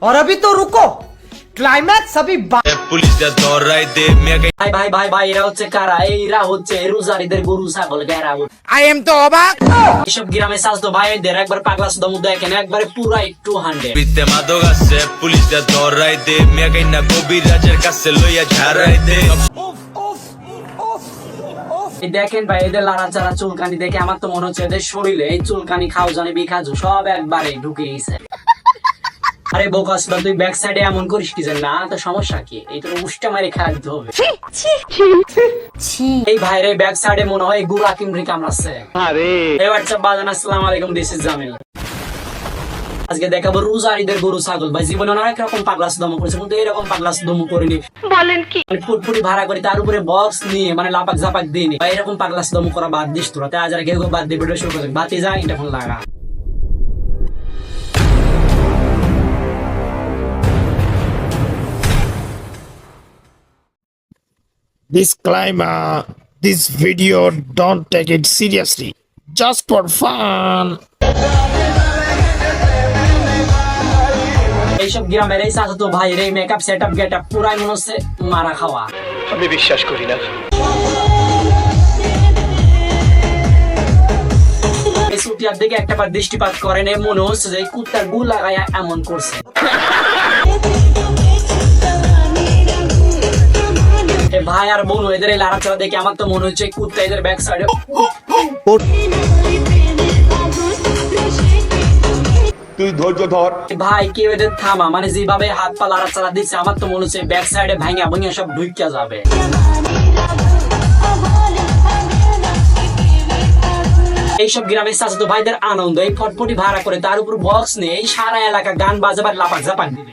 और अभी तो रुको, क्लाइमैक्स अभी পুলিশ ধরাই দে মেয়ে ভাই ভাই ভাই ভাই এরা হচ্ছে কারা? এরা হচ্ছে রোজারিদের গরু ছাগল গেরা। आई एम तो অবাক। এসব গ্রামে স্বাস্থ্য ভাইদের একবার পাগলা সুদম দেখেন, একবারে পুরাই 200। পিতে মাদক আছে পুলিশ ধরাই দে মেয়ে না কবিরাজের কাছে লইয়া ঝাড়াই দে। দেখেন ভাই এদের লাড়াচাড়া চুলকানি দেখে আমার তো মনে হচ্ছে এদের শরীরে এই চুলকানি খাওজানি বিখাজু সব একবারে ঢুকে গেছে। আরে বোকাস বা তুই ব্যাক সাইডে এমন করিস কি না? তো সমস্যা কি? এই তো উষ্টা মারি খাওয়া দিতে হবে। এই ভাইরে ব্যাক সাইডে মনে হয় গুড়া কিমরি কামড়াচ্ছে। আরে এই হোয়াটসঅ্যাপ বাজান, আসসালামু আলাইকুম, দিস ইজ জামিল। আজকে দেখাবো রোজারিদের গরু ছাগল। ভাই জীবনে অনেক রকম পাগলা সুদম করেছে, কিন্তু এরকম পাগলা সুদম করিনি। বলেন কি? ফুটফুটি ভাড়া করে তার উপরে বক্স নিয়ে মানে লাপাক জাপাক দিইনি। ভাই এরকম পাগলা সুদম করা বাদ দিস তোরা। তাই আজ আর কেউ বাদ দিয়ে ভিডিও শুরু করে বাতি যা এটা ফোন লাগা। Disclaimer: this video don't take it seriously, just for fun. এইসব গ্রামের এই চাচাতো ভাই রে মেকআপ সেটআপ গেটআপ পুরাই মনে হচ্ছে মারা খাওয়া। আমি বিশ্বাস করি না। এই সুটিয়ার দিকে একটা বার দৃষ্টিপাত করেন, মনে হচ্ছে যে কুত্তার গু লাগায়া এমন করছে। ভাই আর বোন এদের এই লাড়াচাড়া দেখে আমার তো মনে হচ্ছে কুত্তা এদের ব্যাক সাইডে। তুই ধৈর্য ধর ভাই কেউ এদের থামা, মানে যেভাবে হাত পা লাড়াচাড়া দিচ্ছে আমার তো মনে হচ্ছে ব্যাক সাইডে ভাঙা ভাঙা সব ঢুকিয়া যাবে। এইসব গ্রামের চাচাতো ভাইদের আনন্দ, এই ফটফটি ভাড়া করে তার উপর বক্স নিয়ে এই সারা এলাকা গান বাজাবার লাপাক জাপাক দিবে।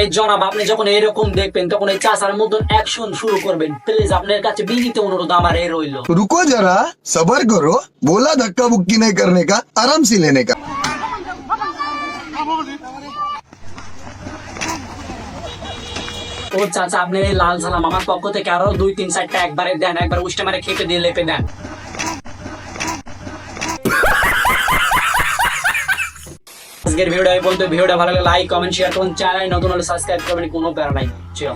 এই জনাব আপনি যখন এরকম দেখবেন তখন এই চাচার মতন অ্যাকশন শুরু করবেন। প্লিজ আপনার কাছে বিনীত অনুরোধ আমার এই রইল। रुको जरा सबर करो, बोला धक्का बुक्की नहीं करने का, आराम से लेने का। ও চাচা আপনি এই লাল সালাম আমার পক্ষ থেকে আরো 2-3-4টা একবারে দেন, একবার উষ্টা মারে খেপে দিয়ে লেপে দেন। আজকের ভিডিওটা এই পর্যন্ত। ভিডিওটা ভালো লাগলে লাইক কমেন্ট শেয়ার করুন, চ্যানেল নতুন হলে সাবস্ক্রাইব করবেন, কোনো প্যারা নাই। চলো।